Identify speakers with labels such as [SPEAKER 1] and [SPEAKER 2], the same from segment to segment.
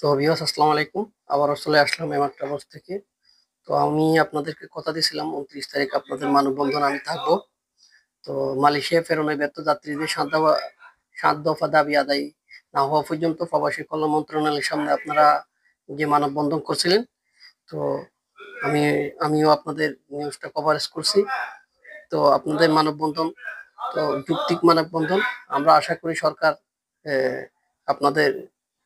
[SPEAKER 1] তো ভিউয়ার্স আসসালামু আলাইকুম। আবারও চলে আসলাম এমআর ট্রাভেলস থেকে। তো আমি আপনাদেরকে কথা দিয়েছিলাম ২৯ তারিখ আপনাদের মানববন্ধন আমি থাকবো। তো মালয়েশিয়া ফেরনের ব্যর্থ যাত্রীদের ৭ দফা দাবি আদায় না হওয়া পর্যন্ত প্রবাসী কল্যাণ মন্ত্রণালয়ের সামনে আপনারা যে মানববন্ধন করছিলেন, তো আমি আমিও আপনাদের নিউজটা কভারেজ করছি। তো আপনাদের মানববন্ধন তো যৌক্তিক মানববন্ধন। আমরা আশা করি সরকার আপনাদের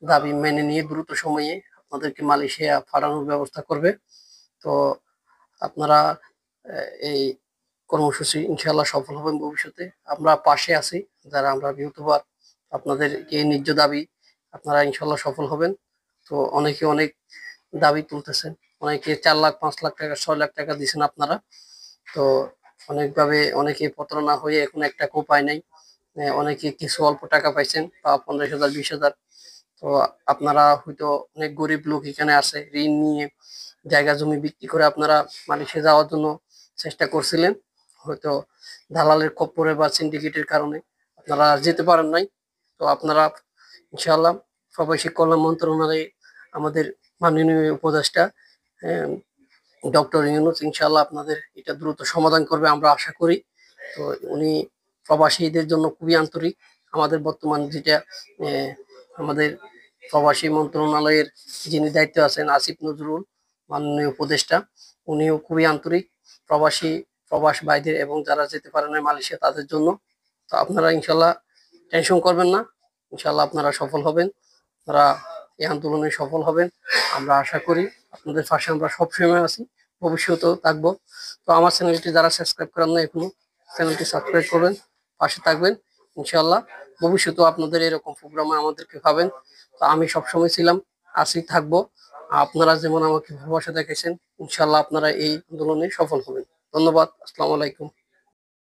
[SPEAKER 1] দাবি মেনে নিয়ে দ্রুত সময়ে আপনাদেরকে মালয়েশিয়া পাঠানোর ব্যবস্থা করবে। তো আপনারা এই কর্মসূচি ইনশাআল্লাহ সফল হবেন ভবিষ্যতে। আমরা পাশে আছি যারা আমরা ইউটিউবার। আপনাদের এই ন্যায্য দাবি আপনারা ইনশাআল্লাহ সফল হবেন। তো অনেকে অনেক দাবি তুলতেছেন, অনেকে ৪ লাখ ৫ লাখ টাকা ৬ লাখ টাকা দিচ্ছেন আপনারা। তো অনেকভাবে অনেকে প্রতারণা হয়ে এখন একটা উপায় নাই। অনেকে কিছু অল্প টাকা পাইছেন বা ১৫,০০০ ২০,০০০। তো আপনারা হয়তো অনেক গরিব লোক এখানে আছে, ঋণ নিয়ে জায়গা জমি বিক্রি করে আপনারা মালয়েশিয়া যাওয়ার জন্য চেষ্টা করছিলেন। হয়তো দালালের খপ্পরে বা সিন্ডিকেটের কারণে আপনারা আর যেতে পারেন নাই। তো আপনারা ইনশাআল্লাহ প্রবাসী কল্যাণ মন্ত্রণালয়ে আমাদের মাননীয় উপদেষ্টা ডক্টর ইউনূস ইনশাআল্লাহ আপনাদের এটা দ্রুত সমাধান করবে আমরা আশা করি। তো উনি প্রবাসীদের জন্য খুবই আন্তরিক। আমাদের বর্তমান যেটা আমাদের প্রবাসী মন্ত্রণালয়ের যিনি দায়িত্বে আছেন আসিফ নজরুল মাননীয় উপদেষ্টা, উনিও খুবই আন্তরিক প্রবাস ভাইদের এবং যারা যেতে পারে না মালয়েশিয়া তাদের জন্য। তো আপনারা ইনশাল্লাহ টেনশন করবেন না, ইনশাল্লাহ আপনারা সফল হবেন, আপনারা এই আন্দোলনে সফল হবেন আমরা আশা করি। আপনাদের পাশে আমরা সবসময় আছি, ভবিষ্যতেও থাকবো। তো আমার চ্যানেলটি যারা সাবস্ক্রাইব করেন না এখনো, চ্যানেলটি সাবস্ক্রাইব করবেন, পাশে থাকবেন ইনশাল্লাহ। ভবিষ্যতেও আপনাদের এরকম প্রোগ্রামে আমাদেরকে পাবেন। তো আমি সবসময় ছিলাম, আছি, থাকবো। আপনারা যেমন আমাকে ভালোবাসা দেখেছেন, ইনশাল্লাহ আপনারা এই আন্দোলনে সফল হবেন। ধন্যবাদ। আসসালামু আলাইকুম।